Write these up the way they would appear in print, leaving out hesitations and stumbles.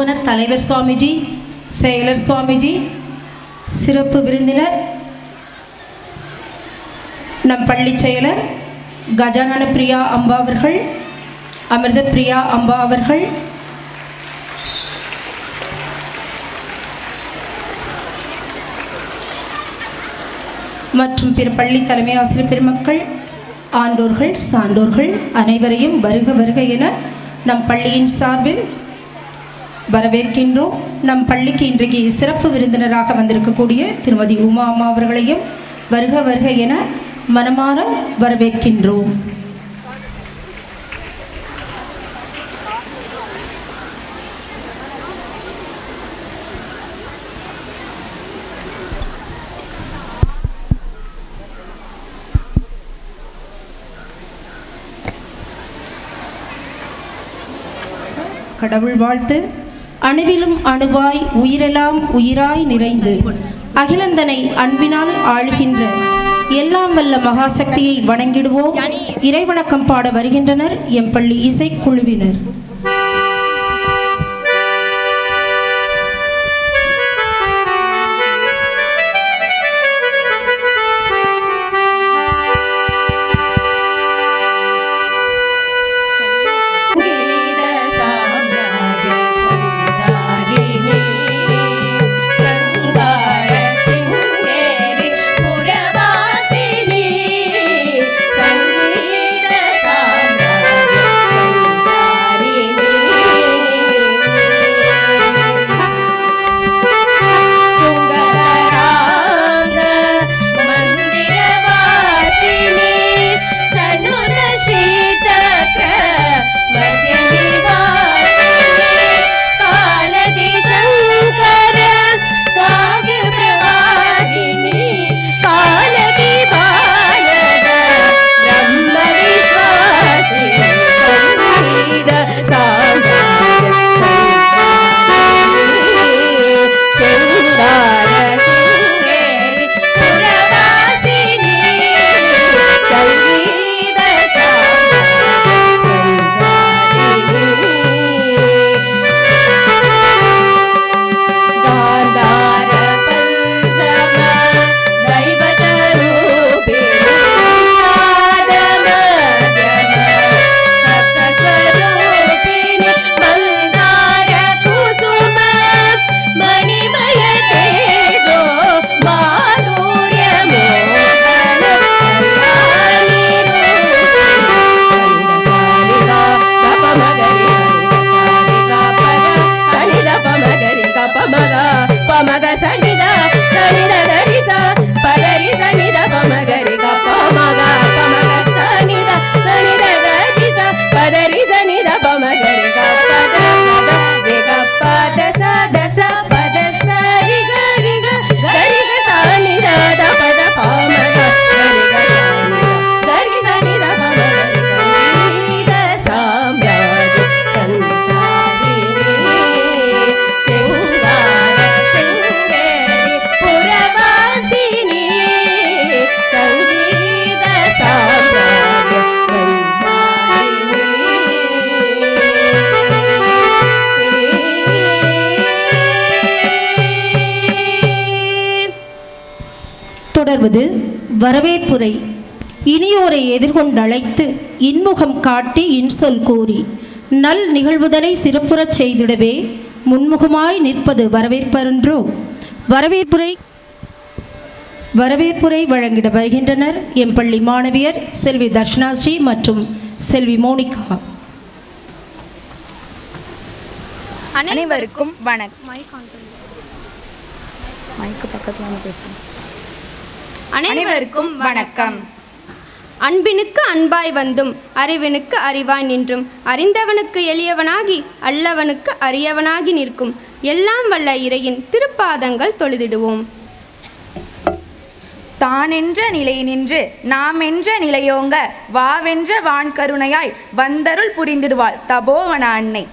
நிறுவன தலைவர் சுவாமிஜி, செயலர் சுவாமிஜி, சிறப்பு விருந்தினர் நம் பள்ளி செயலர் கஜானன பிரியா அம்பா அவர்கள், அமிர்த பிரியா அம்பா அவர்கள், மற்றும் பிற பள்ளி தலைமை ஆசிரியர் பெருமக்கள், ஆண்டோர்கள், சான்றோர்கள் அனைவரையும் வருக வருக என நம் பள்ளியின் சார்பில் வரவேற்கின்றோம். நம் பள்ளிக்கு இன்றைக்கு சிறப்பு விருந்தினராக வந்திருக்கக்கூடிய திருமதி உமா அம்மா அவர்களையும் வருக வருக என மனமாற வரவேற்கின்றோம். கடவுள் வாழ்த்து. அணுவிலும் அணுவாய் உயிரெல்லாம் உயிராய் நிறைந்து அகிலந்தனை அன்பினால் ஆழ்கின்ற எல்லாம் வல்ல மகாசக்தியை வணங்கிடுவோம். இறைவணக்கம் பாட வருகின்றனர் எம் பள்ளி இசைக்குழுவினர். தொடர்வது வரவேற்புரை. இனியோரை எதிர்கொண்டழைத்து இன்முகம் காட்டி இன்சொல் கூறி நல் நிகழ்வுதனை சிறப்புறச் செய்திடவே முன்முகமாய் நிற்பது வரவேற்பன்றோ. வரவேற்புரை வழங்கிட வருகின்றனர் எம் பள்ளி மாணவியர் செல்வி தர்ஷனாஸ்ரீ மற்றும் செல்வி மோனிகா. அனைவருக்கும் வணக்கம். அனைவருக்கும் வணக்கம். அன்பினுக்கு அன்பாய் வந்தும் அறிவினுக்கு அறிவாய் நின்றும் அறிந்தவனுக்கு எளியவனாகி அல்லவனுக்கு அரியவனாகி நிற்கும் எல்லாம் வல்ல இறையின் திருப்பாதங்கள் தொழுதிடுவோம். தானென்ற நிலை நின்று நாம் என்ற நிலையோங்க வாவென்ற வான்கருணையாய் வந்தருள் புரிந்திடுவாள் தபோவன அன்னை.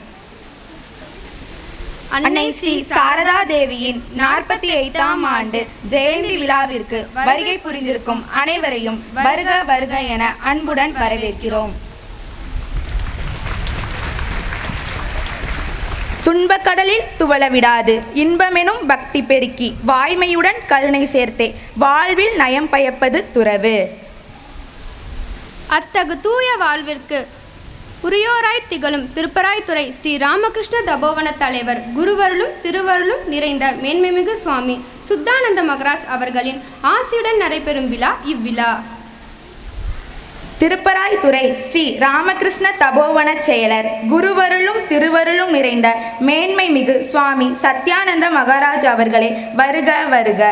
அன்னை ஸ்ரீ சாரதா தேவியின் 48ஆம் ஆண்டு ஜெயந்தி விழாவிற்கு வருகை புரிந்திருக்கும் அனைவரையும் வருக வருக என அன்புடன் வரவேற்கிறோம். துன்பக்கடலில் துவள விடாது இன்பமெனும் பக்தி பெருக்கி வாய்மையுடன் கருணை சேர்த்தே வாழ்வில் நயம் பயப்பது துறவு. அத்தகு தூய வாழ்விற்கு உரியோராய் திகழும் திருப்பராய்த்துறை ஸ்ரீ ராமகிருஷ்ண தபோவன தலைவர் குருவருளும் திருவருளும் நிறைந்த மேன்மைமிகு சுவாமி சுத்தானந்த மகராஜ் அவர்களின் ஆசியுடன் நடைபெறும் விழா இவ்விழா. திருப்பராய்த்துறை ஸ்ரீ ராமகிருஷ்ண தபோவன செயலர் குருவருளும் திருவருளும் நிறைந்த மேன்மைமிகு சுவாமி சத்யானந்த மகாராஜ் அவர்களே வருக வருக.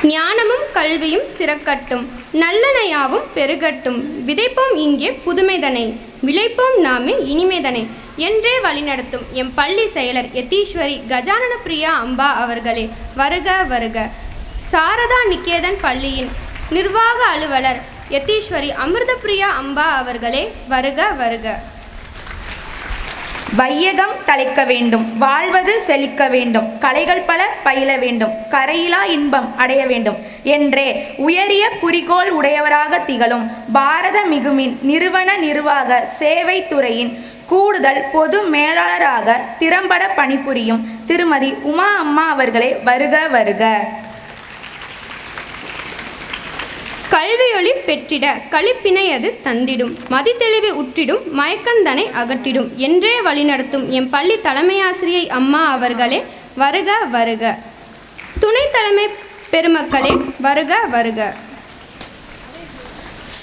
ஞானமும் கல்வியும் சிறக்கட்டும், நல்லனையாவும் பெருகட்டும், விதைப்போம் இங்கே புதுமைதனை, விளைப்போம் நாமே இனிமைதனை என்றே வழிநடத்தும் எம் பள்ளி செயலர் யதீஸ்வரி கஜானன பிரியா அம்பா அவர்களே வருக வருக. சாரதா நிகேதன் பள்ளியின் நிர்வாக அலுவலர் யதீஸ்வரி அமிர்த பிரியா அம்பா அவர்களே வருக வருக. வையகம் தழைக்க வேண்டும், வாழ்வது செழிக்க வேண்டும், கலைகள் பல பயில வேண்டும், கரையிலா இன்பம் அடைய வேண்டும் என்றே உயரிய குறிக்கோள் உடையவராக திகழும் பாரத மிகுமின் நிறுவன நிர்வாக சேவை துறையின் கூடுதல் பொது மேலாளராக திறம்பட பணிபுரியும் திருமதி உமா அம்மா அவர்களே வருக வருக. கல்வியொளி பெற்றிட களிப்பினை அது தந்திடும், மதித்தெளிவை உற்றிடும், மயக்கந்தனை அகற்றிடும் என்றே வழிநடத்தும் எம் பள்ளி தலைமையாசிரியை அம்மா அவர்களே வருக வருக. துணை தலைமை பெருமக்களே வருக வருக.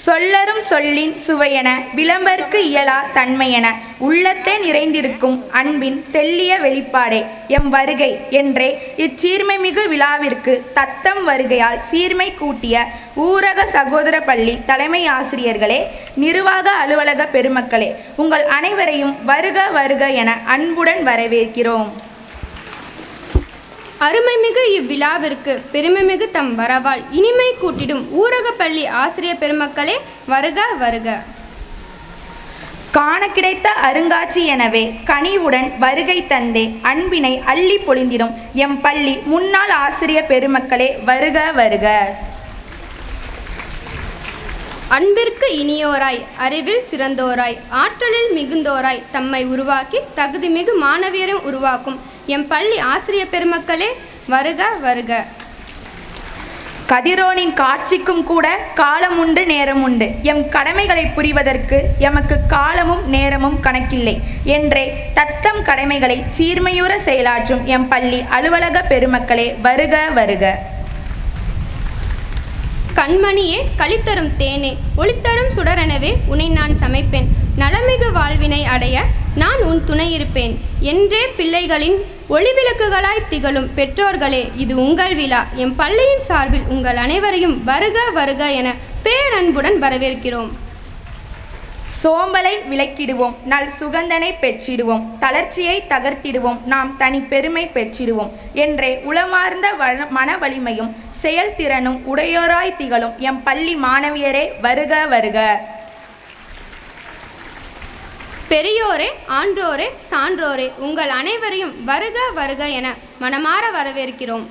சொல்லரும் சொல்லின் சுவையென விளம்பருக்கு இயலா தன்மையென உள்ளத்தே நிறைந்திருக்கும் அன்பின் தெல்லிய வெளிப்பாடே எம் வருகை என்றே இச்சீர்மைமிகு விழாவிற்கு தத்தம் வருகையால் சீர்மை கூட்டிய ஊரக சகோதர பள்ளி தலைமை ஆசிரியர்களே, நிர்வாக அலுவலக பெருமக்களே, உங்கள் அனைவரையும் வருக வருக என அன்புடன் வரவேற்கிறோம். அருமைமிகு இவ்விழாவிற்கு பெருமைமிகு தம் வரவால் இனிமை கூட்டிடும் ஊரக பள்ளி ஆசிரியர் பெருமக்களே வருக வருக. காண கிடைத்த அருங்காட்சி எனவே கனிவுடன் வருகை தந்தே அன்பினை அள்ளி பொழிந்திடும் எம் பள்ளி முன்னாள் ஆசிரியர் பெருமக்களே வருக வருக. அன்பிற்கு இனியோராய், அறிவில் சிறந்தோராய், ஆற்றலில் மிகுந்தோராய் தம்மை உருவாக்கி தகுதிமிகு மாணவியரும் உருவாக்கும் எம் பள்ளி ஆசிரியர் பெருமக்களே வருக வருக. கதிரோனின் காட்சிக்கும் கூட காலம் உண்டு நேரம் உண்டு, எம் கடமைகளை புரிவதற்கு எமக்கு காலமும் நேரமும் கணக்கில்லை என்றே தத்தம் கடமைகளை சீர்மையுற செயலாற்றும் எம் பள்ளி அலுவலக பெருமக்களே வருக வருக. கண்மணியே, களித்தரும் தேனே, ஒளித்தரும் சுடரெனவே உன்னை நான் சமைப்பேன், நலமிகு வாழ்வினை அடைய நான் உன் துணை இருப்பேன் என்றே பிள்ளைகளின் ஒளிவிளக்குகளாய் திகழும் பெற்றோர்களே, இது உங்கள் விழா. எம் பள்ளியின் சார்பில் உங்கள் அனைவரையும் வருக வருக என பேரன்புடன் வரவேற்கிறோம். சோம்பலை விலக்கிடுவோம், நல் சுகந்தனை பெற்றிடுவோம், தளர்ச்சியை தகர்த்திடுவோம், நாம் தனி பெருமை பெற்றிடுவோம் என்றே உளமார்ந்த மன வலிமையும் செயல்திறனும் உடையோராய் திகழும் எம் பள்ளி மாணவியரே வருக வருக. பெரியோரே, ஆன்றோரே, சான்றோரே, உங்கள் அனைவரையும் வருக வருக என மனமாற வரவேற்கிறோம்.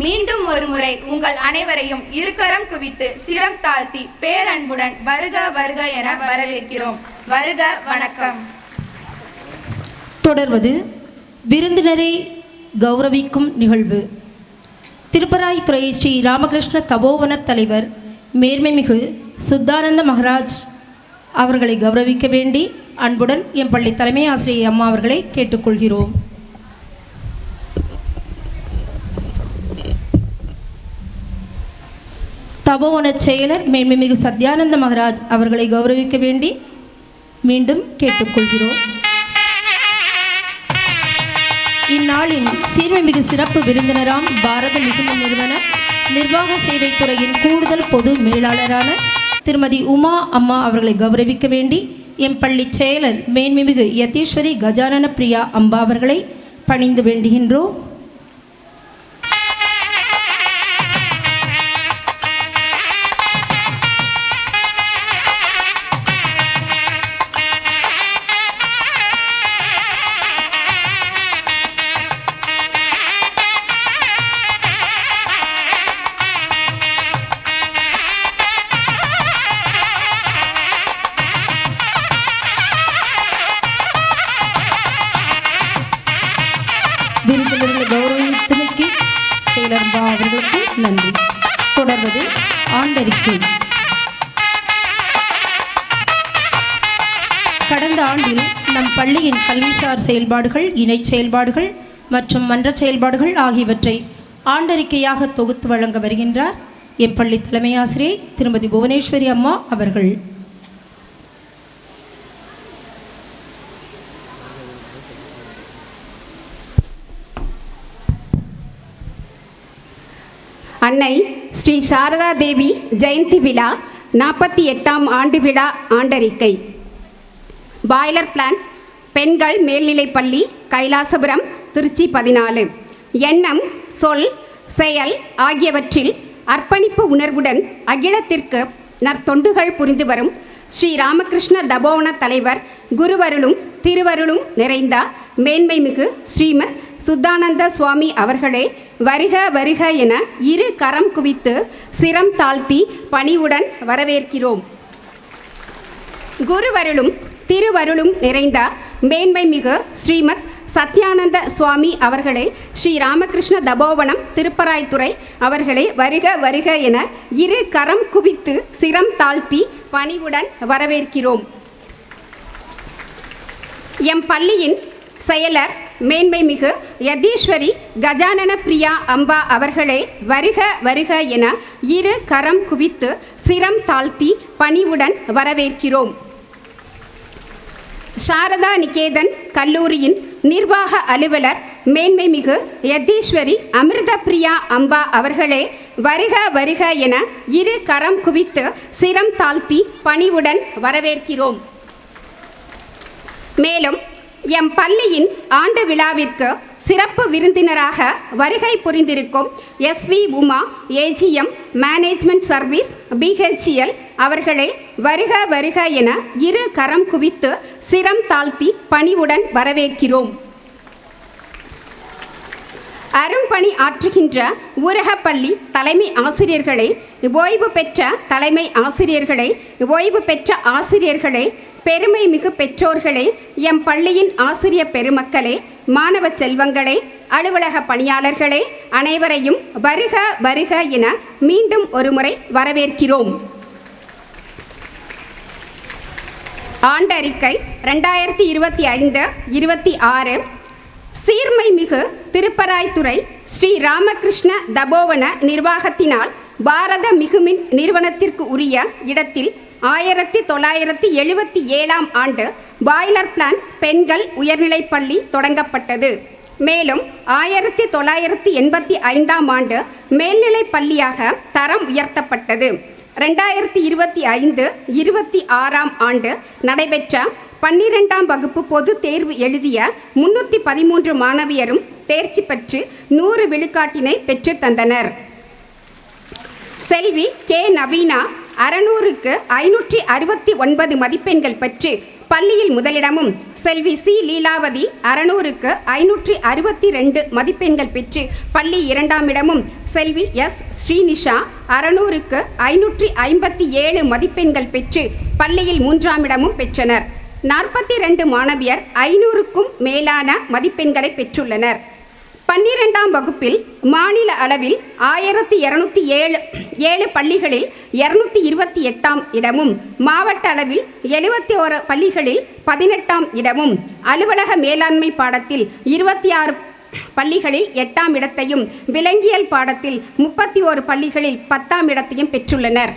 மீண்டும் ஒரு முறை உங்கள் அனைவரையும் இருக்கரம் குவித்து சிரம் தாழ்த்தி பேரன்புடன் வருக வருக என வரவேற்கிறோம். வருக வணக்கம். தொடர்வது விருந்தினரை கௌரவிக்கும் நிகழ்வு. திருப்பராய்த்துறை ஸ்ரீ ராமகிருஷ்ண தபோவன தலைவர் மேன்மைமிகு சுத்தானந்த மகராஜ் அவர்களை கௌரவிக்க வேண்டி அன்புடன் எம் பள்ளி தலைமை ஆசிரியை அம்மா அவர்களை கேட்டுக்கொள்கிறோம். தபோவன செயலர் மேன்மைமிகு சத்யானந்த மகராஜ் அவர்களை கௌரவிக்க வேண்டி மீண்டும் கேட்டுக்கொள்கிறோம். இந்நாளின் சீர்மைமிகு சிறப்பு விருந்தினராம் பாரத மிகுந்த நிறுவன நிர்வாக சேவை துறையின் கூடுதல் பொது மேலாளரான திருமதி உமா அம்மா அவர்களை கௌரவிக்க வேண்டி எம் பள்ளி செயலர் மேன்மைமிகு யதீஸ்வரி கஜானன பிரியா அம்பா அவர்களை பணிந்து வேண்டுகின்றோம். அவர்களுக்கு நன்றி. தொடர்வது ஆண்டறிக்கை. கடந்த ஆண்டில் நம் பள்ளியின் கல்விசார் செயல்பாடுகள், இணை செயல்பாடுகள் மற்றும் மன்ற செயல்பாடுகள் ஆகியவற்றை ஆண்டறிக்கையாக தொகுத்து வழங்க வருகின்றார் எம் பள்ளி தலைமை ஆசிரியை திருமதி புவனேஸ்வரி அம்மா அவர்கள். அன்னை ஸ்ரீ சாரதா தேவி ஜெயந்தி விழா 48ஆம் ஆண்டு விழா ஆண்டறிக்கை. பாய்லர் பிளான் பெண்கள் மேல்நிலைப்பள்ளி கைலாசபுரம் திருச்சி 14. எண்ணம், சொல், செயல் ஆகியவற்றில் அர்ப்பணிப்பு உணர்வுடன் அகிலத்திற்கு நற்தொண்டுகள் புரிந்து வரும் ஸ்ரீ ராமகிருஷ்ண தபோவன தலைவர் குருவருளும் திருவருளும் நிறைந்த மேன்மைமிகு ஸ்ரீமத் சுத்தானந்த சுவாமி அவர்களே வருக வருக என இரு கரம் குவித்து சிரம் தாழ்த்தி பணிவுடன் வரவேற்கிறோம். குருவருளும் திருவருளும் நிறைந்த மேன்மைமிகு ஸ்ரீமத் சத்யானந்த சுவாமி அவர்களே ஸ்ரீ ராமகிருஷ்ண தபோவனம் திருப்பராய்த்துறை அவர்களே வருக வருக என இரு கரம் குவித்து சிரம் தாழ்த்தி பணிவுடன் வரவேற்கிறோம். எம் பள்ளியின் செயலர் மேன்மைமிகு யதீஸ்வரி கஜானன பிரியா அம்பா அவர்களே வருக வருக என இரு கரம் குவித்து சிரம் தாழ்த்தி பணிவுடன் வரவேற்கிறோம். சாரதா நிகேதன் கல்லூரியின் நிர்வாக அலுவலர் மேன்மைமிகு யதீஸ்வரி அமிர்த பிரியா அம்பா அவர்களே வருக வருக என இரு கரம் குவித்து சிரம் தாழ்த்தி பணிவுடன் வரவேற்கிறோம். மேலும் எம் பள்ளியின் ஆண்டு விழாவிற்கு சிறப்பு விருந்தினராக வருகை புரிந்திருக்கும் SV Uma AGM management service BHL அவர்களே வருக வருக என இரு கரம் குவித்து சிரம் தாழ்த்தி பணிவுடன் வரவேற்கிறோம். அரும்பணி ஆற்றுகின்ற ஊரகப்பள்ளி தலைமை ஆசிரியர்களே, ஓய்வு பெற்ற தலைமை ஆசிரியர்களே, ஓய்வு பெற்ற ஆசிரியர்களே, பெருமை மிகு பெற்றோர்களே, எம் பள்ளியின் ஆசிரிய பெருமக்களே, மாணவ செல்வங்களே, அலுவலக பணியாளர்களே, அனைவரையும் வருக வருக என மீண்டும் ஒருமுறை வரவேற்கிறோம். ஆண்டறிக்கை 2025-26 சீர்மை மிகு திருப்பராய்த்துறை ஸ்ரீ ராமகிருஷ்ண தபோவன நிர்வாகத்தினால் பாரத மிகுமின் நிறுவனத்திற்கு உரிய இடத்தில் 1977ஆம் ஆண்டு பாய்லர் பிளான் பெண்கள் உயர்நிலைப்பள்ளி தொடங்கப்பட்டது. மேலும் 1985ஆம் ஆண்டு மேல்நிலைப்பள்ளியாக தரம் உயர்த்தப்பட்டது. 2025-26ஆம் ஆண்டு நடைபெற்ற 12ஆம் வகுப்பு பொது தேர்வு எழுதிய 313 மாணவியரும் தேர்ச்சி பெற்று 100 விழுக்காட்டினை பெற்று தந்தனர். செல்வி கே நவீனா 600க்கு 569 மதிப்பெண்கள் பெற்று பள்ளியில் முதலிடமும், செல்வி சி லீலாவதி 600க்கு 562 மதிப்பெண்கள் பெற்று பள்ளி 2ஆம் இடமும், செல்வி எஸ் ஸ்ரீனிஷா 600க்கு 557 மதிப்பெண்கள் பெற்று பள்ளியில் 3ஆம் இடமும் பெற்றனர். 42 மாணவியர் 500க்கும் மேலான மதிப்பெண்களை பெற்றுள்ளனர். 12ஆம் வகுப்பில் மாநில அளவில் 1207 பள்ளிகளில் 228ஆம் இடமும், மாவட்ட அளவில் 71 பள்ளிகளில் 18ஆம் இடமும், அலுவலக மேலாண்மை பாடத்தில் 26 பள்ளிகளில் 8ஆம் இடத்தையும், விலங்கியல் பாடத்தில் 31 பள்ளிகளில் 10ஆம் இடத்தையும் பெற்றுள்ளனர்.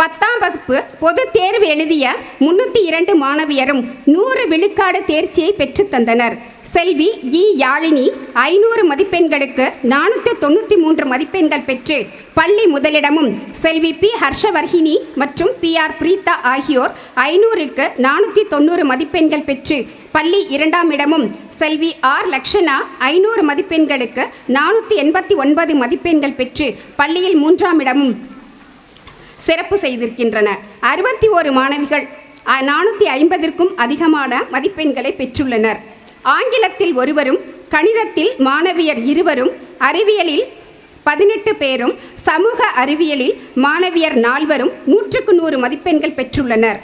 10ஆம் வகுப்பு பொது தேர்வு எழுதிய 302 மாணவியரும் 100 விழுக்காடு தேர்ச்சியை பெற்று தந்தனர். செல்வி இ யாழினி 500 மதிப்பெண்களுக்கு 493 மதிப்பெண்கள் பெற்று பள்ளி முதலிடமும், செல்வி பி ஹர்ஷவர்ஹினி மற்றும் PR பிரீதா ஆகியோர் 500க்கு 490 மதிப்பெண்கள் பெற்று பள்ளி 2ஆம் இடமும், செல்வி ஆர் லக்ஷனா 500 மதிப்பெண்களுக்கு 489 மதிப்பெண்கள் பெற்று பள்ளியில் 3ஆம் இடமும் சிறப்பு செய்திருக்கின்றனர். 61 மாணவிகள் 450க்கும் அதிகமான மதிப்பெண்களை பெற்றுள்ளனர். ஆங்கிலத்தில் ஒருவரும், கணிதத்தில் மாணவியர் 2வரும், அறிவியலில் 18 பேரும், சமூக அறிவியலில் மாணவியர் 4வரும் 100க்கு 100 மதிப்பெண்கள் பெற்றுள்ளனர்.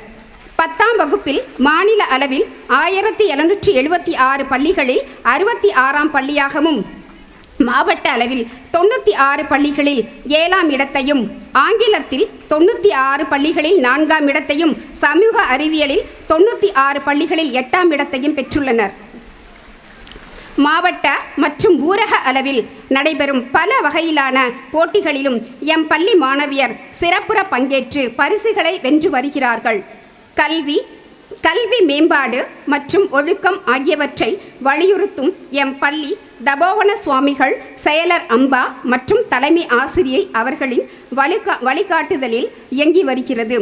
10ஆம் வகுப்பில் மாநில அளவில் 1776 பள்ளிகளில் 66ஆம் பள்ளியாகவும், மாவட்ட அளவில் 96 பள்ளிகளில் 7ஆம் இடத்தையும், ஆங்கிலத்தில் 96 பள்ளிகளில் 4ஆம் இடத்தையும், சமூக அறிவியலில் 96 பள்ளிகளில் 8ஆம் இடத்தையும் பெற்றுள்ளனர். மாவட்ட மற்றும் ஊரக அளவில் நடைபெறும் பல வகையிலான போட்டிகளிலும் எம் பள்ளி மாணவியர் சிறப்புற பங்கேற்று பரிசுகளை வென்று வருகிறார்கள். கல்வி மேம்பாடு மற்றும் ஒழுக்கம் ஆகியவற்றை வலியுறுத்தும் எம் பள்ளி தபோவன சுவாமிகள், செயலர் அம்பா மற்றும் தலைமை ஆசிரியை அவர்களின் வழிகாட்டுதலில் இயங்கி வருகிறது.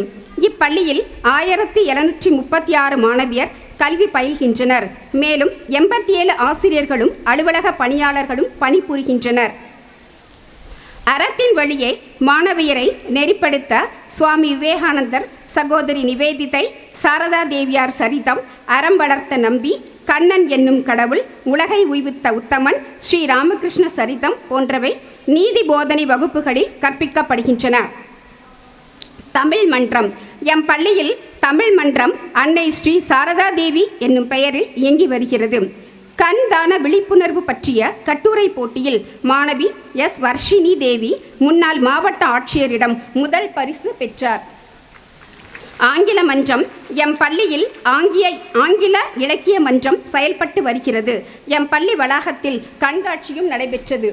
இப்பள்ளியில் 1736 மாணவியர் கல்வி பயில்கின்றனர். மேலும் 87 ஆசிரியர்களும் அலுவலக பணியாளர்களும் பணிபுரிகின்றனர். அறத்தின் வழியே மாணவியரை நெறிப்படுத்த சுவாமி விவேகானந்தர், சகோதரி நிவேதிதை, சாரதா தேவியார் சரிதம், அறம் வளர்த்த நம்பி, கண்ணன் என்னும் கடவுள், உலகை உய்வித்த உத்தமன், ஸ்ரீ ராமகிருஷ்ண சரிதம் போன்றவை நீதி போதனை வகுப்புகளில் கற்பிக்கப்படுகின்றன. தமிழ் மன்றம். எம் பள்ளியில் தமிழ் மன்றம் அன்னை ஸ்ரீ சாரதா தேவி என்னும் பெயரில் இயங்கி வருகிறது. கண் தான விழிப்புணர்வு பற்றிய கட்டுரை போட்டியில் மாணவி எஸ். வர்ஷினி தேவி முன்னாள் மாவட்ட ஆட்சியரிடம் முதல் பரிசு பெற்றார். ஆங்கில மன்றம். எம் பள்ளியில் ஆங்கில இலக்கிய மன்றம் செயல்பட்டு வருகிறது. எம் பள்ளி வளாகத்தில் கண்காட்சியும் நடைபெற்றது.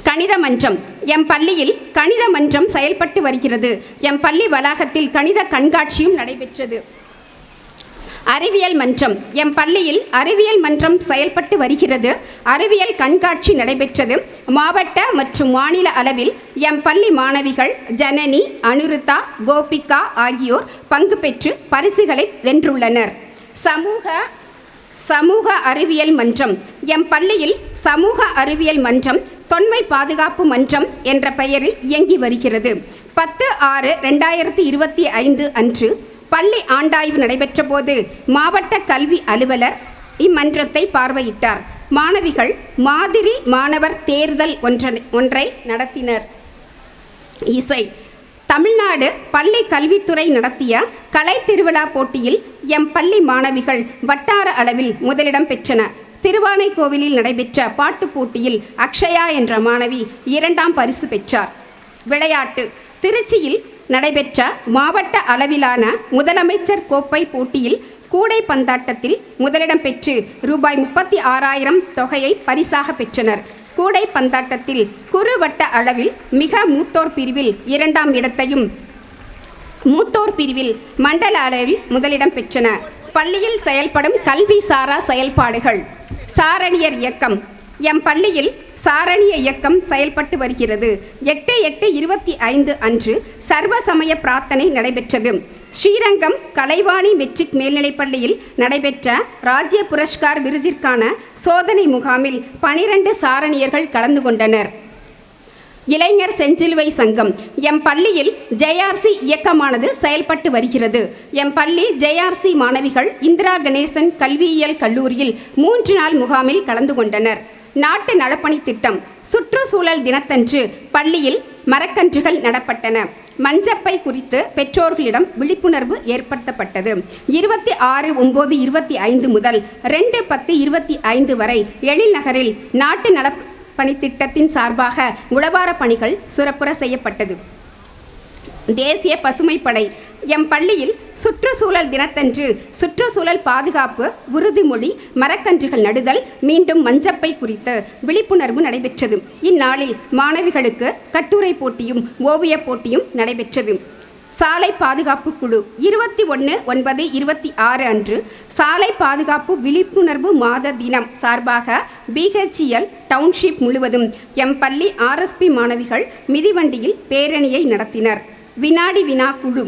கணித மன்றம். எம் பள்ளியில் கணித மன்றம் செயல்பட்டு வருகிறது. எம் பள்ளி வளாகத்தில் கணித கண்காட்சியும் நடைபெற்றது. அறிவியல் மன்றம். எம் பள்ளியில் அறிவியல் மன்றம் செயல்பட்டு வருகிறது. அறிவியல் கண்காட்சி நடைபெற்றது. மாவட்ட மற்றும் மாநில அளவில் எம் பள்ளி மாணவிகள் ஜனனி, அனுருதா, கோபிகா ஆகியோர் பங்கு பெற்று பரிசுகளை வென்றுள்ளனர். சமூக அறிவியல் மன்றம். எம் பள்ளியில் சமூக அறிவியல் மன்றம் தொன்மை பாதுகாப்பு மன்றம் என்ற பெயரில் இயங்கி வருகிறது. 10/6/2025 அன்று பள்ளி ஆண்டாய்வு நடைபெற்ற போது மாவட்ட கல்வி அலுவலர் இம்மன்றத்தை பார்வையிட்டார். மாணவிகள் மாதிரி மாணவர் தேர்தல் ஒன்றை நடத்தினர். இசை. தமிழ்நாடு பள்ளி கல்வித்துறை நடத்திய கலை திருவிழா போட்டியில் எம் பள்ளி மாணவிகள் வட்டார அளவில் முதலிடம் பெற்றனர். திருவானைக்கோவிலில் நடைபெற்ற பாட்டு போட்டியில் அக்ஷயா என்ற மாணவி 2ஆம் பரிசு பெற்றார். விளையாட்டு. திருச்சியில் நடைபெற்ற மாவட்ட அளவிலான முதலமைச்சர் கோப்பை போட்டியில் கூடை பந்தாட்டத்தில் முதலிடம் பெற்று ரூபாய் 36,000 தொகையை பரிசாக பெற்றனர். கூடை பந்தாட்டத்தில் குறுவட்ட அளவில் மிக மூத்தோர் பிரிவில் 2ஆம் இடத்தையும், மூத்தோர் பிரிவில் மண்டல அளவில் முதலிடம் பெற்றனர். பள்ளியில் செயல்படும் கல்வி சாரா செயல்பாடுகள். சாரணியர் இயக்கம். எம் பள்ளியில் சாரணிய இயக்கம் செயல்பட்டு வருகிறது. 8/8/25 அன்று சர்வ சமய பிரார்த்தனை நடைபெற்றது. ஸ்ரீரங்கம் கலைவாணி மெட்ரிக் மேல்நிலைப்பள்ளியில் நடைபெற்ற ராஜ்ய புரஸ்கார் விருதிற்கான சோதனை முகாமில் 12 சாரணியர்கள் கலந்து கொண்டனர். இளைஞர் செஞ்சிலுவை சங்கம். எம் பள்ளியில் ஜேஆர்சி இயக்கமானது செயல்பட்டு வருகிறது. எம் பள்ளி ஜேஆர்சி மாணவிகள் இந்திரா கணேசன் கல்வியியல் கல்லூரியில் 3 நாள் முகாமில் கலந்து கொண்டனர். நாட்டு நலப்பணி திட்டம். சுற்றுச்சூழல் தினத்தன்று பள்ளியில் மரக்கன்றுகள் நடப்பட்டன. மஞ்சப்பை குறித்து பெற்றோர்களிடம் விழிப்புணர்வு ஏற்படுத்தப்பட்டது. 26/9/25 முதல் 2/10/25 வரை எழில் நகரில் நாட்டு நலப்பணி திட்டத்தின் சார்பாக உழவார பணிகள் சிறப்புற செய்யப்பட்டது. தேசிய பசுமைப்படை. எம் பள்ளியில் சுற்றுச்சூழல் தினத்தன்று சுற்றுச்சூழல் பாதுகாப்பு உறுதிமொழி, மரக்கன்றுகள் நடுதல், மீண்டும் மஞ்சப்பை குறித்து விழிப்புணர்வு நடைபெற்றது. இந்நாளில் மாணவிகளுக்கு கட்டுரை போட்டியும் ஓவியப் போட்டியும் நடைபெற்றது. சாலை பாதுகாப்பு குழு. 21/9/26 அன்று சாலை பாதுகாப்பு விழிப்புணர்வு மாத தினம் சார்பாக BHEL டவுன்ஷிப் முழுவதும் எம் பள்ளி RSP மாணவிகள் மிதிவண்டியில் பேரணியை நடத்தினர். வினாடி வினா குழு.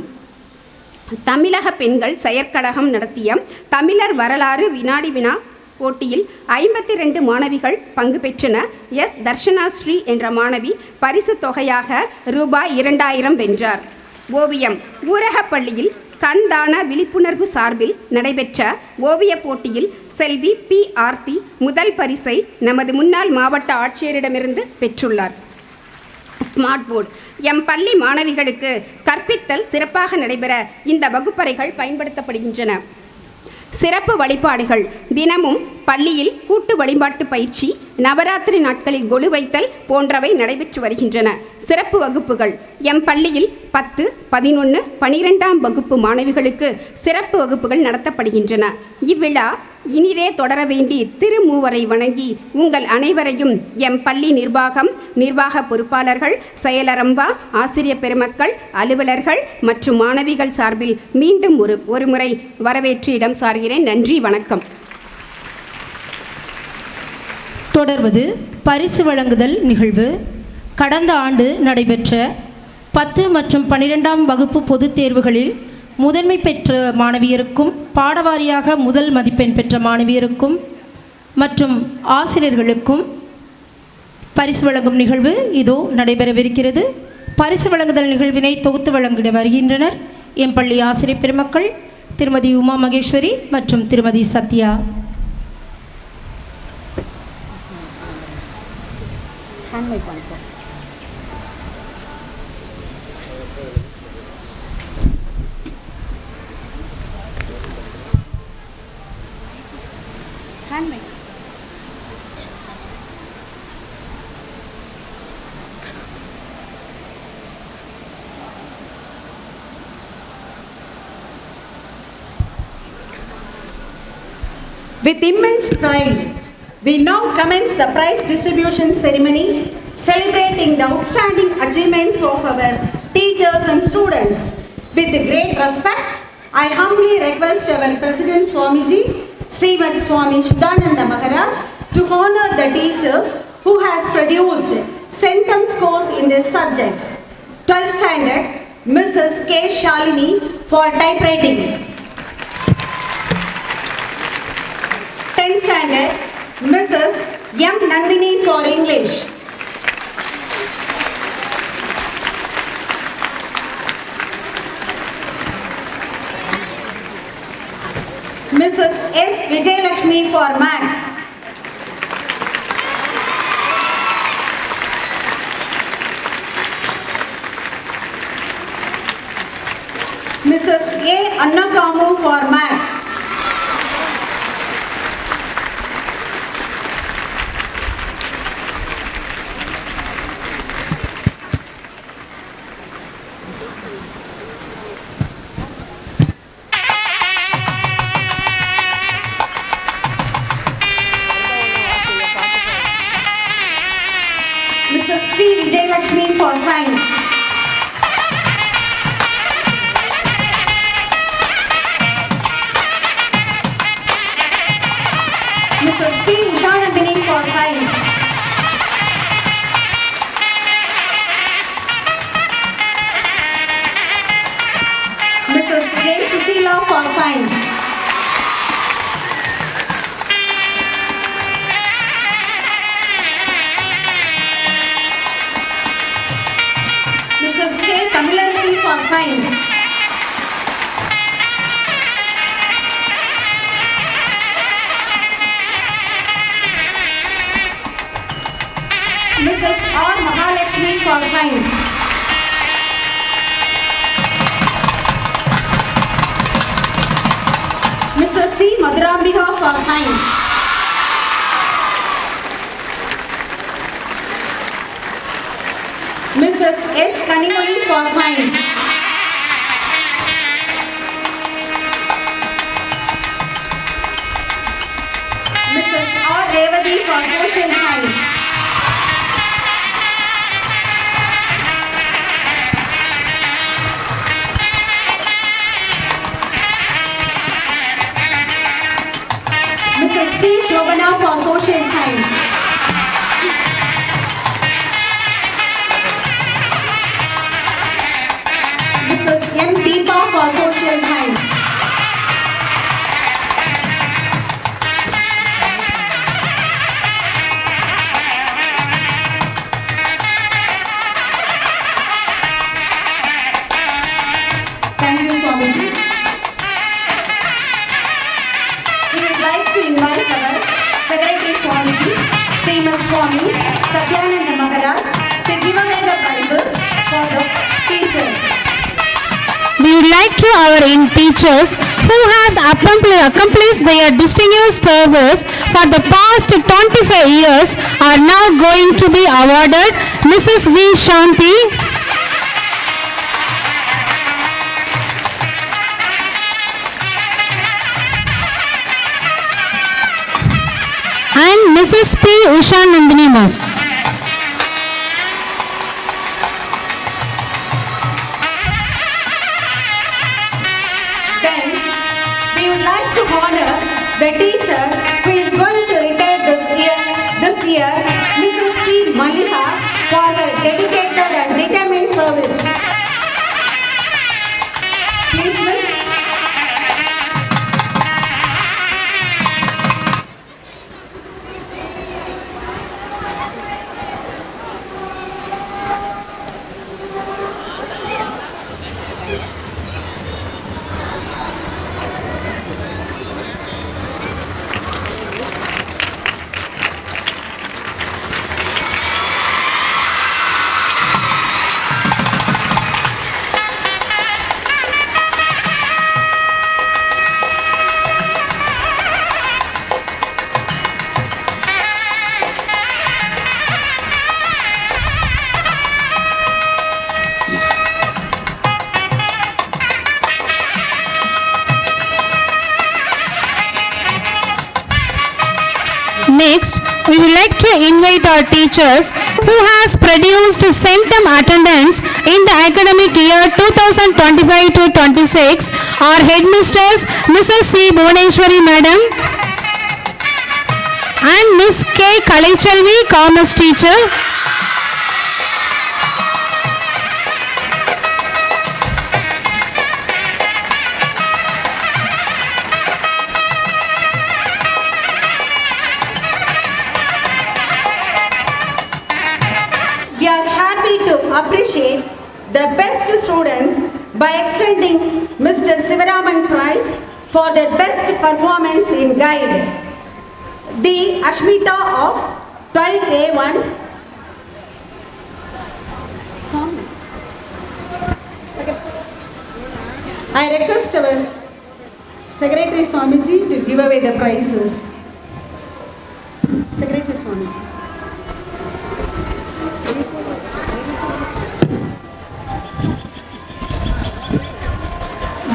தமிழக பெண்கள் செயற்கழகம் நடத்திய தமிழர் வரலாறு வினாடி வினா போட்டியில் 52 மாணவிகள் பங்கு பெற்றனர். எஸ். தர்ஷனாஸ்ரீ என்ற மாணவி பரிசு தொகையாக ரூபாய் 2000 வென்றார். ஓவியம். ஊரகப் பள்ளியில் கண் தான விழிப்புணர்வு சார்பில் நடைபெற்ற ஓவியப் போட்டியில் செல்வி P. ஆர்த்தி முதல் பரிசை நமது முன்னாள் மாவட்ட ஆட்சியரிடமிருந்து பெற்றுள்ளார். Smart board. எம் பள்ளி மாணவிகளுக்கு கற்பித்தல் சிறப்பாக நடைபெற இந்த வகுப்பறைகள் பயன்படுத்தப்படுகின்றன. சிறப்பு வழிபாடுகள். தினமும் பள்ளியில் கூட்டு வழிபாட்டு பயிற்சி, நவராத்திரி நாட்களில் கொலு வைத்தல் போன்றவை நடைபெற்று வருகின்றன. சிறப்பு வகுப்புகள். எம் பள்ளியில் 10, 11, 12ஆம் வகுப்பு மாணவிகளுக்கு சிறப்பு வகுப்புகள் நடத்தப்படுகின்றன. இவ்விழா இனிதே தொடர வேண்டி திருமூவரை வணங்கி உங்கள் அனைவரையும் எம் பள்ளி நிர்வாகம், நிர்வாக பொறுப்பாளர்கள், செயலரம்பா, ஆசிரியர் பெருமக்கள், அலுவலர்கள் மற்றும் மாணவிகள் சார்பில் மீண்டும் ஒருமுறை வரவேற்று இடம் சார்கிறேன். நன்றி, வணக்கம். தொடர்வது பரிசு வழங்குதல் நிகழ்வு. கடந்த ஆண்டு நடைபெற்ற 10 மற்றும் 12ஆம் வகுப்பு பொதுத் தேர்வுகளில் முதன்மை பெற்ற மாணவியருக்கும், பாடவாரியாக முதல் மதிப்பெண் பெற்ற மாணவியருக்கும் மற்றும் ஆசிரியர்களுக்கும் பரிசு வழங்கும் நிகழ்வு இதோ நடைபெறவிருக்கிறது. பரிசு வழங்குதல் நிகழ்வினை தொகுத்து வழங்கிட வருகின்றனர் எம் பள்ளி ஆசிரியர் பெருமக்கள் திருமதி உமா மகேஸ்வரி மற்றும் திருமதி Sathya. With immense pride, we now commence the prize distribution ceremony, celebrating the outstanding achievements of our teachers and students. With great respect, I humbly request our President Swamiji, Srimad Swami Shuddhananda Maharaj, to honor the teachers who has produced centum scores in their subjects. 12th standard, Mrs. K. Shalini for typewriting. 10th standard, Mrs. M. Nandini for English. Mrs. S. Vijayalakshmi for Maths. Mrs. A. Annakamu for Maths. Mrs. T. Vijayalakshmi for Science. Mrs. P. Ushanandini for Science. Mrs. J. Susila for Science. Mrs. K. Tamilarsi for Science. Mrs. R. Mahalakshmi for Science. Mrs. C. Madhurambika for Science. Mrs. S. Kanimoli for Science. Mrs. R. Revati for Social Science. Mrs. P. Shobana for Social Science. Mrs. M. Deepa for Social Science. Thank you, Swamiji. We would like to invite our Secretary Swamiji, Srimad Swami Satyananda Maharaj, to give away the prize. for the teachers. We would like to our in teachers who has accomplished their distinguished service for the past 25 years are now going to be awarded Mrs. V. Shanti, and Mrs. P. Usha Nandini Mas. Then we would like to honor the teacher who is going to retire this year, Mrs. P. Maliha, for her dedicated and determined service. Please, Miss. Next, we would like to invite our teachers who has produced centum attendance in the academic year 2025 to 26. Our headmistress, Mrs. C. Bhuvaneshwari Madam, and Miss K. Kalachalvi, Commerce teacher. We are happy to appreciate the best students by extending Mr. Sivaraman Prize for their best performance in guide. The Ashmita of 12A1. I request our Secretary Swamiji to give away the prizes. Secretary Swamiji.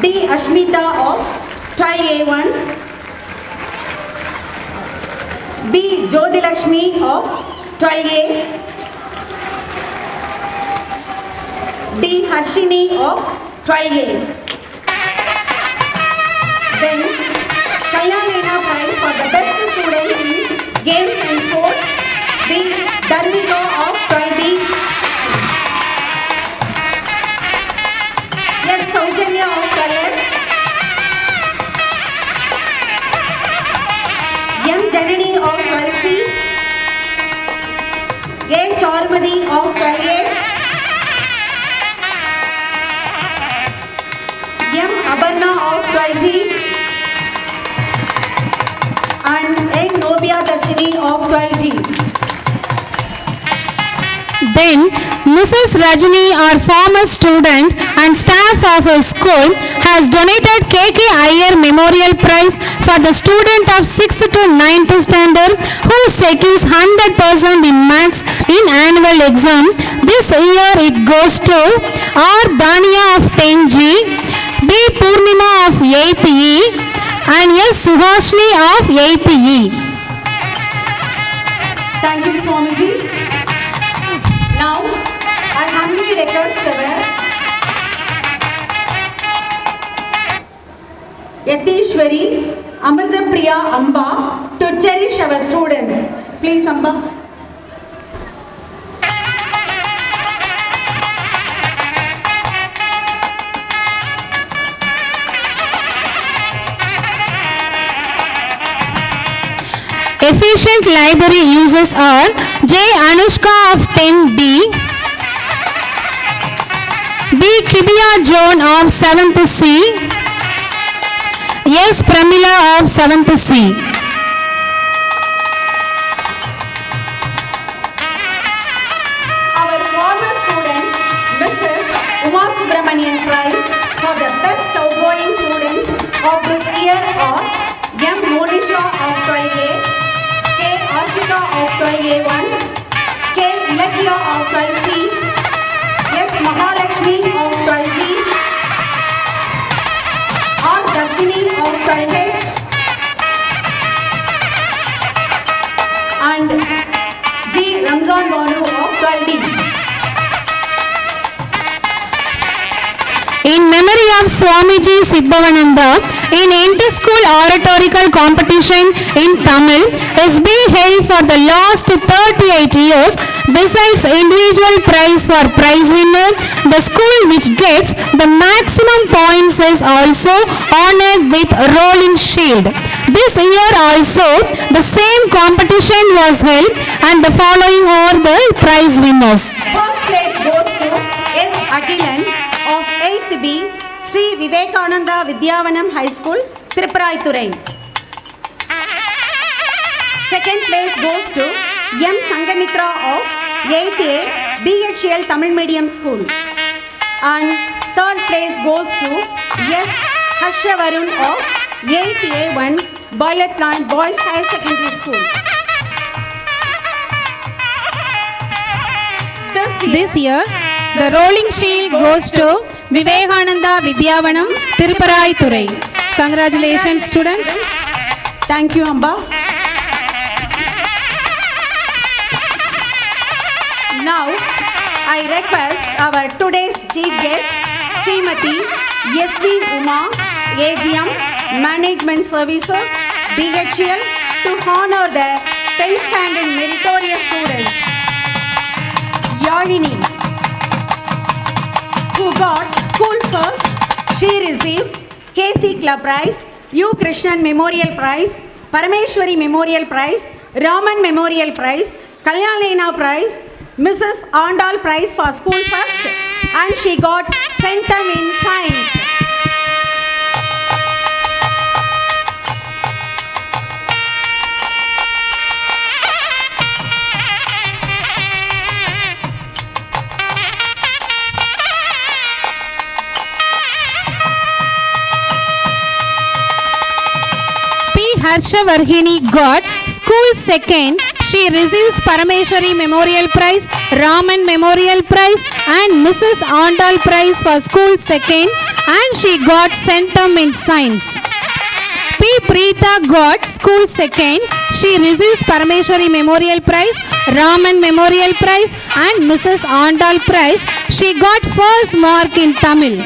D. Ashmita of 12A1. B. Jyotilakshmi of 12A. D. Harshini of 12A. Then Kayalena Prize for the best students in games and sports. B. Dharmika of 12B. Yes, Saujanya of 12F. M. Janani of 12C. A. Charmadi of 12A. M. Abarna of 12G. And N. Nobia Darshini of 12G. Then, Mrs. Rajini, our former student and staff of her school, has donated KK Iyer Memorial Prize for the student of 6th to 9th standard who secures 100% in maths in annual exam. This year it goes to R. Dania of 10G, B. Purnima of 8th E, and S. Suhashni of 8th E. Thank you, Swamiji. Now, I humbly request our Yatishwari Amritapriya Amba to cherish our students. Please, Amba. Efficient library users are J. Anushka of 10D, B. Kibia Joan of 7th C, S. Pramila of 7th C. Our former student, Miss prize for the best outgoing students of this year are M. Monisha of 12A, K. Ashika of 12A1, K. Ilakya of 12C, S. Mahalakshmi of 12G, R. Darshini of 12H, and G. Ramzan Banu of 12D. In memory of Swamiji Sibbavananda, in inter-school oratorical competition in Tamil is being held for the last 38 years. Besides individual prize for prize winner, the school which gets the maximum points is also honored with rolling shield. This year also the same competition was held and the following are the prize winners. First place goes to S. Agilan of 8th B, Sri Vivekananda Vidyavanam High School, Tripuraithurai. Second place goes to M. Sangamitra of 8th A, BHL Tamil Medium School. And third place goes to S. Harshavarun of 8th A1, Boiler Plant Boys High Secondary School. This year, the rolling shield goes to Vivekananda Vidyavanam, Tiruparaithurai. Congratulations, students. Thank you, Amba. Now, I request our today's chief guest, Srimati S.V. Uma, AGM, Management Services, BHL, to honor the 10th standing meritorious students. Yalini, who got school first, she receives KC Club Prize, U. Krishnan Memorial Prize, Parameshwari Memorial Prize, Raman Memorial Prize, Kalyanlena Prize, Mrs. Andal Prize for school first, and she got Centum in Science. Harshavarhini got school second. She receives Parameshwari Memorial Prize, Raman Memorial Prize and Mrs. Andal Prize for school second, and she got Centum in Science. P. Preeta got school second. She receives Parameshwari Memorial Prize, Raman Memorial Prize and Mrs. Andal Prize. She got first mark in Tamil.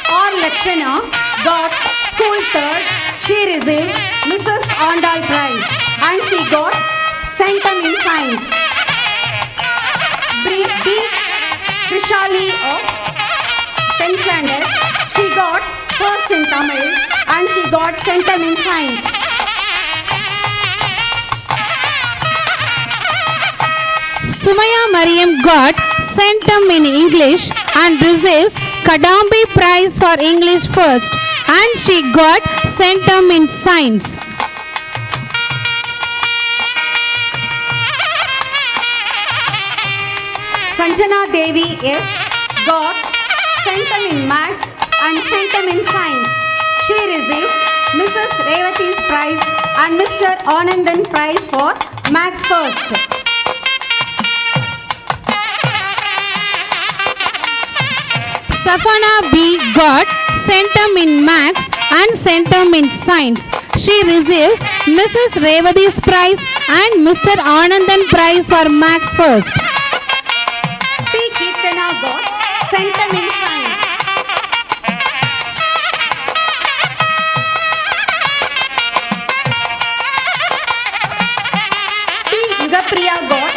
R. Lakshana got school third. She receives Mrs. Andal Prize and she got Centum in Science. D. Trishali of 10th standard. She got first in Tamil and she got Centum in Science. Sumaya Mariam got Centum in English and receives Kadambi Prize for English first, and she got Centum in Science. Sanjana Devi S. got Centum in Maths and Centum in Science. She receives Mrs. Revati's Prize and Mr. Anandan Prize for Maths first. Safana B. got Centum in Maths and Centum in Science. She receives Mrs. Revati's Prize and Mr. Anandan Prize for Maths first. P. Kirtana got Centum in Science. P. Yugapriya got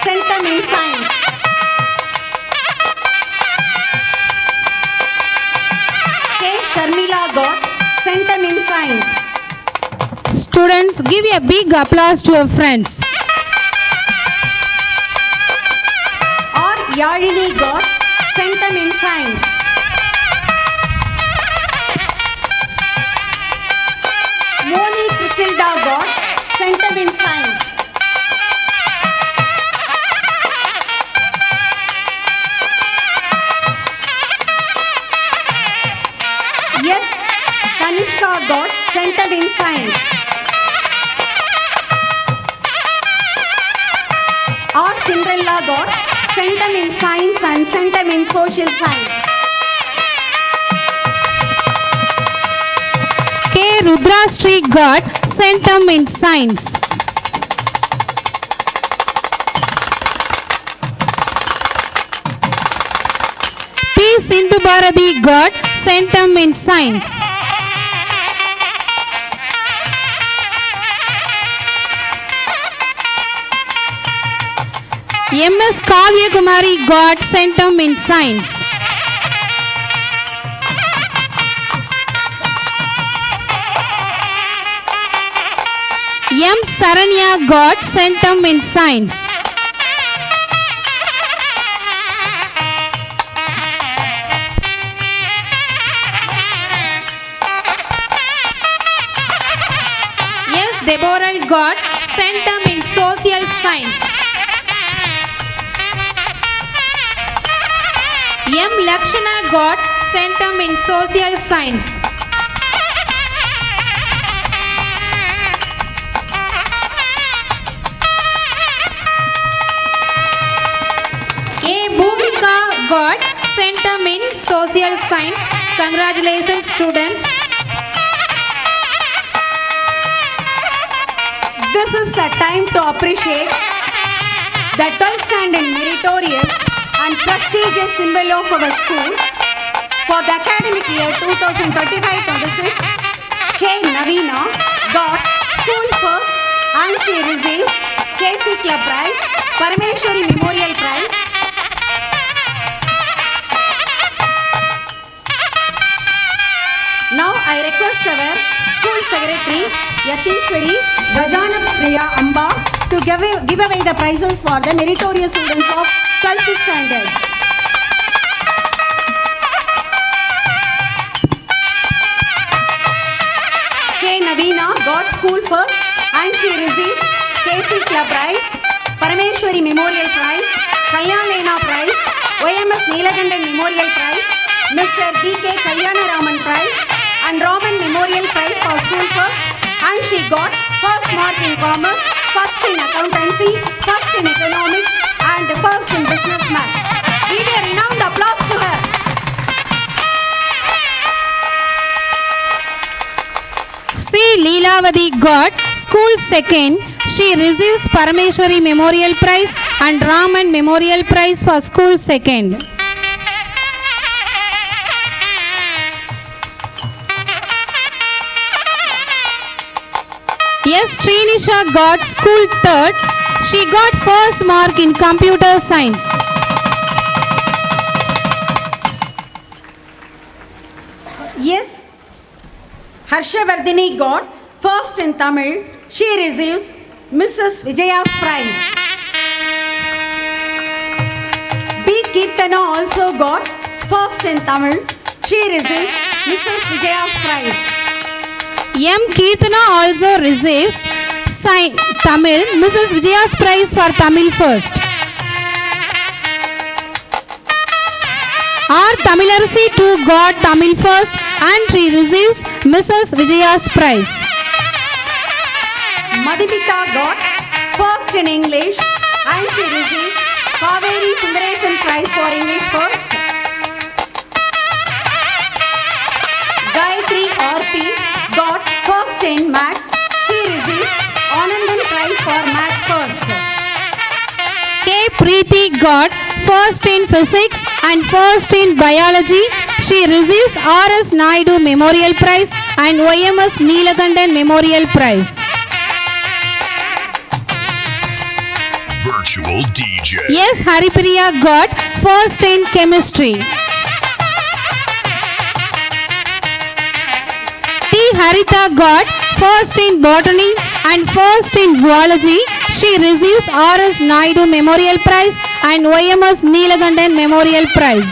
Centum in Science. K. Sharmila got Centum in Science. Students, give a big applause to your friends. R. Yalini got Centum in Science. Moni Cristilda got Centum in Science. centum in science. R. Cinderella got centum in science and centum in social science. K. Rudrashree got centum in science. P. Sindhu Bharati got centum in science. M.S. Kavya Kumari got centum in science. M. Saranya got centum in science. S. Deborah got centum in social science. M. Lakshana got centum in social science. A. Bhumika got centum in social science. Congratulations, students. This is the time to appreciate the 12th standard meritorious and prestigious symbol of our school for the academic year 2025-26. K. Navina got school first and she receives KC Club Prize, Parameshwari Memorial Prize. Now I request our school secretary Yatishwari Rajana Priya Amba to give away the prizes for the meritorious students of 12th standard. K. Navina got school first and she receives KC Club Prize, Parameshwari Memorial Prize, Kalyanlena Prize, OMS Neelakandan Memorial Prize, Mr. B.K. Kalyanaraman Prize and Raman Memorial Prize for school first, and she got first mark in commerce, first in accountancy, first in economics and first in business math. Give a renowned applause to her. C. Leelavati got school second. She receives Parameshwari Memorial Prize and Raman Memorial Prize for school second. Yes, Srinisha got school third. She got first mark in computer science. Yes, Harshavardhini got first in Tamil. She receives Mrs. Vijaya's prize. B. Kirtana also got first in Tamil. She receives Mrs. Vijaya's prize. M. Kirtana also receives Tamil Mrs. Vijaya's prize for Tamil first. R. Tamilarsi too got Tamil first and she receives Mrs. Vijaya's prize. Madhumita got first in English and she receives Kaveri Sundaresan prize for English first. Gayatri RP got first in Maths. She receives Anandan prize for Maths first. K. Preeti got first in Physics and first in Biology. She receives R.S. Naidu Memorial Prize and OMS Neelakandan Memorial Prize. Virtual DJ. Yes, Haripriya got first in Chemistry. T. Haritha got first in Botany and first in Zoology. She receives R.S. Naidu Memorial Prize and OMS Neelakandan Memorial Prize.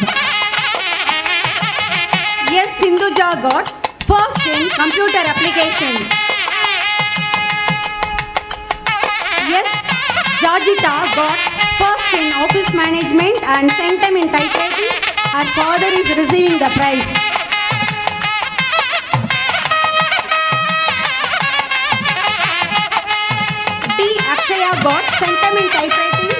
Yes, Sindhuja got first in Computer Applications. Yes, Jajita got first in Office Management and centum in Typewriting. Her father is receiving the prize. Aksaya got centum in typewriting.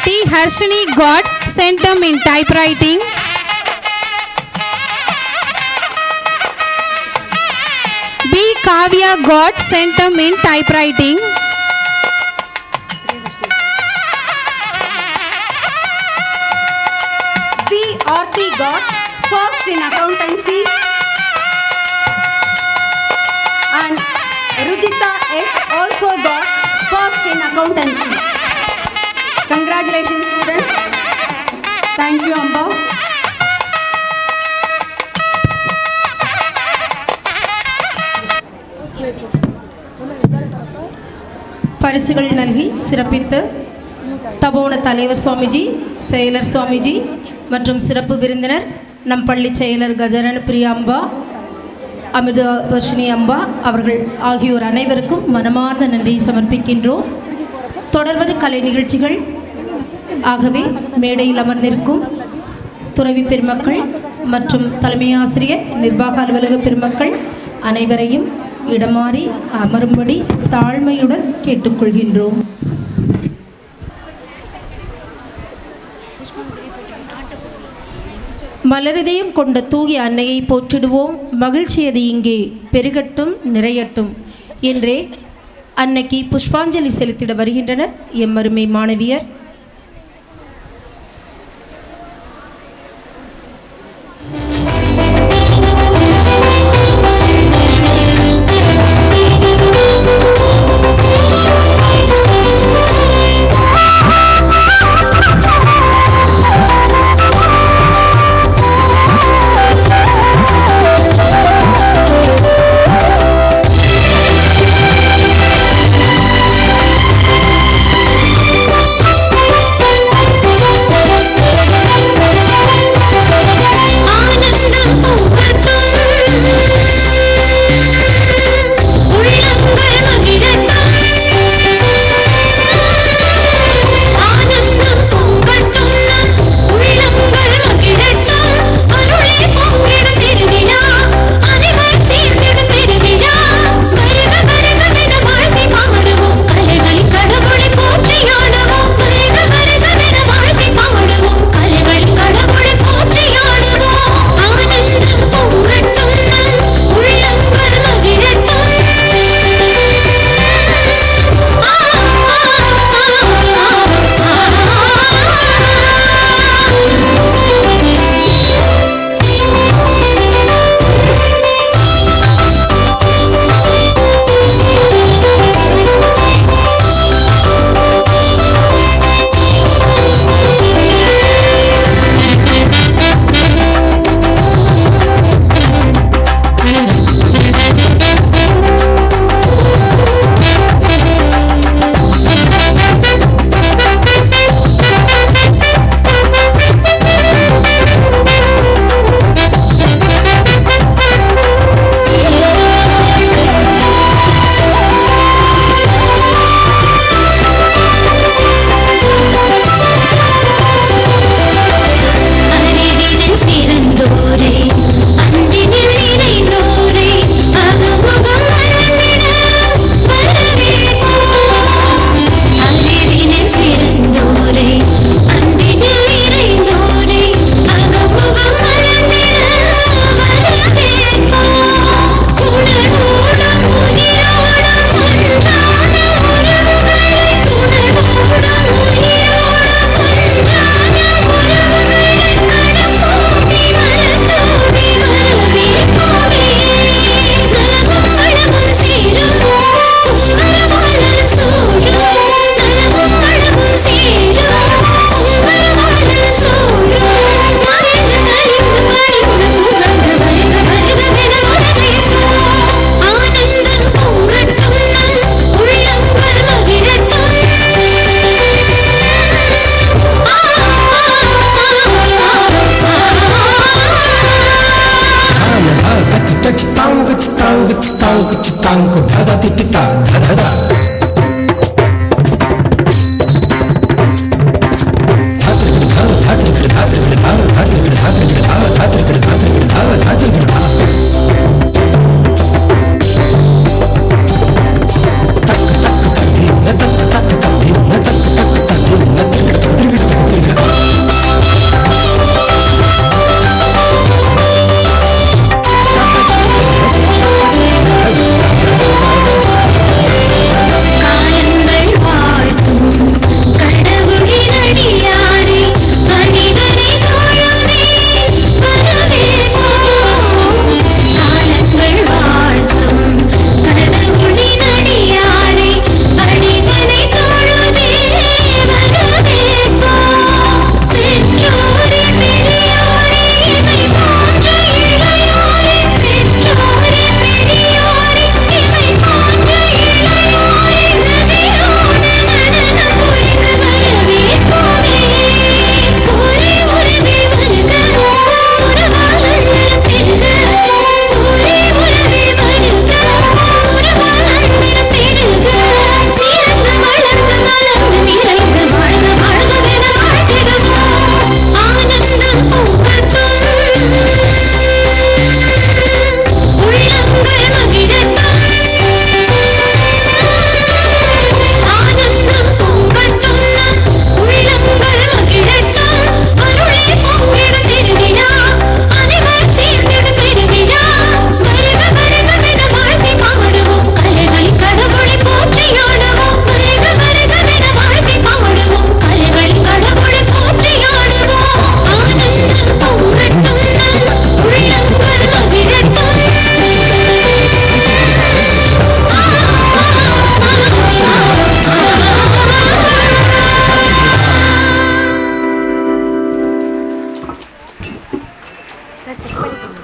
T. Harshini got centum in typewriting. B. Kavya got centum in typewriting. C. Aarti got first in accountancy. And Rujita S. also got first in accountancy. Congratulations, students. Thank you, Amba. பரிசுகள் நல்கி சிறப்பித்த தபோன தலைவர் சுவாமிஜி, செயலர் சுவாமிஜி மற்றும் சிறப்பு விருந்தினர் நம் பள்ளி செயலர் கஜானன பிரியா அம்பா, அமிர்தவர்ஷினி அம்பா அவர்கள் ஆகியோர் அனைவருக்கும் மனமார்ந்த நன்றியை சமர்ப்பிக்கின்றோம். தொடர்வது கலை நிகழ்ச்சிகள். ஆகவே மேடையில் அமர்ந்திருக்கும் துறவி பெருமக்கள் மற்றும் தலைமை ஆசிரியர், நிர்வாக அலுவலக பெருமக்கள் அனைவரையும் இடமாறி அமரும்படி தாழ்மையுடன் கேட்டுக்கொள்கின்றோம். மலரிதயம் கொண்ட தூய அன்னையை போற்றிடுவோம், மகிழ்ச்சி அது இங்கே பெருகட்டும் நிறையட்டும் என்றே அன்னைக்கு புஷ்பாஞ்சலி செலுத்திட வருகின்றனர் எம்மருமை மாணவியர்.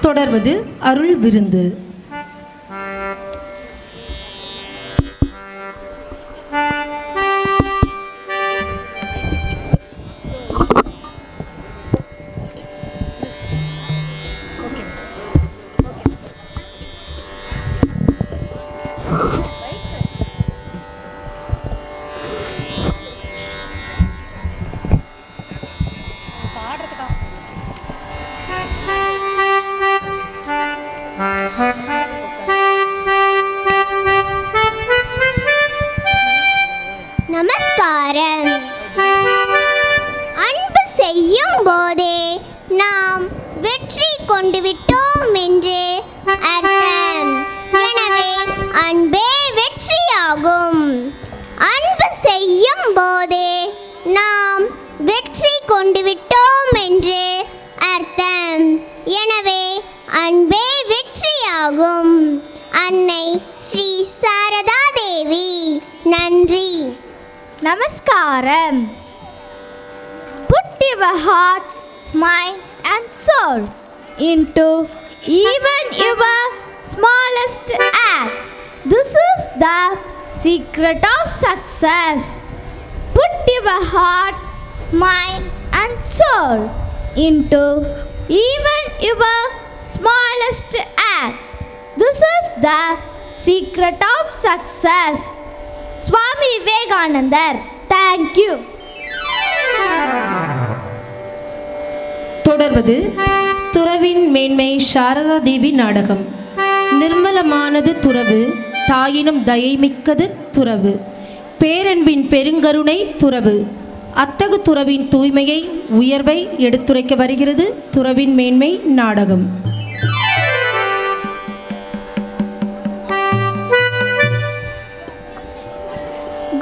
தொடர்வது அருள் விருந்து. நமஸ்காரம். அன்பு செய்யும் போதே நாம் வெற்றி கொண்டு விட்டோம் என்று அர்த்தம். எனவே அன்பே வெற்றியாகும். அன்பு செய்யும் போதே நாம் வெற்றி கொண்டு விட்டோம் என்று அர்த்தம். எனவே அன்பே வெற்றியாகும். அன்னை ஸ்ரீ சாரதா தேவி. நன்றி. நமஸ்காரம். Put your heart, mind and soul into even your smallest acts. This is the secret of success. Put your heart, mind and soul into even your smallest acts. This is the secret of success. Swami Vivekanandar. Thank you. தொடர்வது துறவின் மேன்மை சாரதா தேவி நாடகம். நிர்மலமானது துறவு, தாயினும் தயைமிக்கது துறவு, பேரன்பின் பெருங்கருணை துறவு. அத்தகு துறவின் தூய்மையை, உயர்வை எடுத்துரைக்க வருகிறது துறவின் மேன்மை நாடகம்.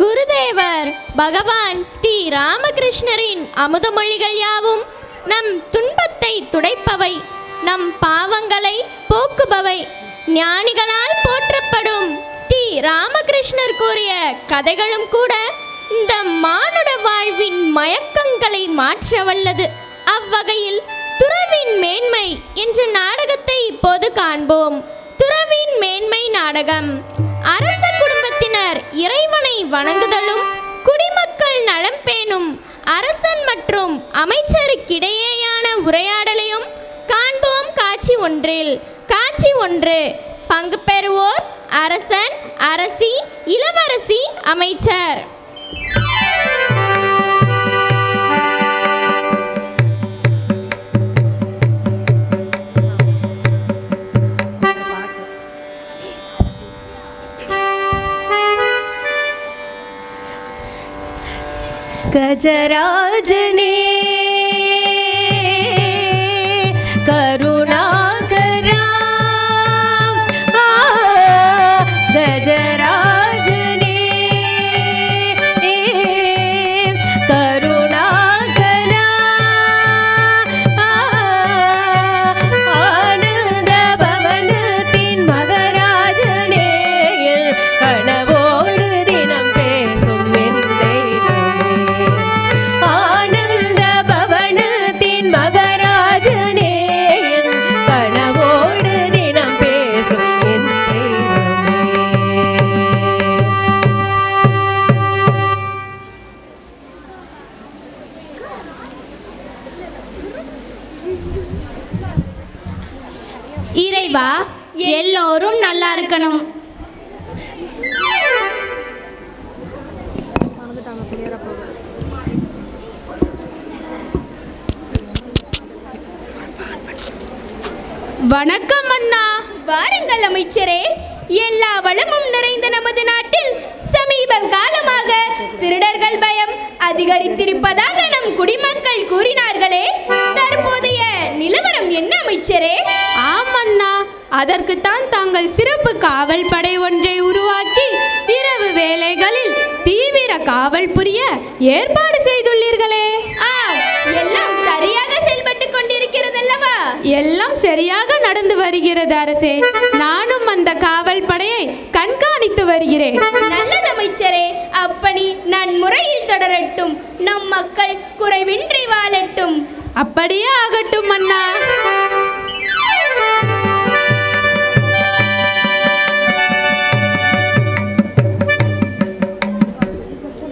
குருதேவர் பகவான் ஸ்ரீ ராமகிருஷ்ணரின் அமுதமொழிகள் யாவும் நம் துன்பத்தை துடைப்பவை, நம் பாவங்களை போக்குபவை. ஞானிகளால் போற்றப்படும் ஸ்ரீ ராமகிருஷ்ணர் கூறிய கதைகளும் கூட இந்த மானுட வாழ்வின் மயக்கங்களை மாற்ற வல்லது. அவ்வகையில் துறவின் மேன்மை என்ற நாடகத்தை இப்போது காண்போம். துறவின் மேன்மை நாடகம். அரச குடும்பத்தினர் இறைவனை வணங்குதலும் குடிமக்கள் நலம் பேணும் அரசன் மற்றும் அமைச்சருக்கிடையேயான உரையாடலையும் காண்போம். காட்சி ஒன்றில். காட்சி 1. பங்கு பெறுவோர் அரசன், அரசி, இளவரசி, அமைச்சர். गजराजने करुणाकरा गजराजने करुणाकरा आनंद भवनतिन मगराजने कनवोடு தினம் பேசும் என் தெய்வமே. ஆனந்த பவனத்தின் மகராஜனே, என் கனவோடு தினம் பேசும் என் தெய்வமே. இறைவா, எல்லோரும் நல்லா இருக்கணும். வணக்கம் அண்ணா. வாருங்கள் அமைச்சரே. எல்லா வளமும் நிறைந்த நமது நாட்டில் சமீப காலமாக திருடர்கள் பயம் அதிகரித்திருப்பதாக நம் குடிமக்கள் கூறினார்களே, தற்போதைய நிலவரம் என்ன அமைச்சரே? ஆமண்ணா, அதற்குத்தான் தாங்கள் சிறப்பு காவல் படை ஒன்றை உருவாக்கி இரவு வேளைகளில் தீவிர காவல் புரிய ஏற்பாடு செய்துள்ளீர்களே. எல்லாம் சரியாக செயல்பட்டு கொண்டிருக்கிறதல்லவா? எல்லாம் சரியாக நடந்து வருகிறது அரசே. நானும் அந்த காவல் படையை கண்காணித்து வருகிறேன். நல்லது அமைச்சரே. அப்படி நன்முறையில் தொடரட்டும். நம் மக்கள் குறைவின்றி வாழட்டும். அப்படியே ஆகட்டும் அண்ணா.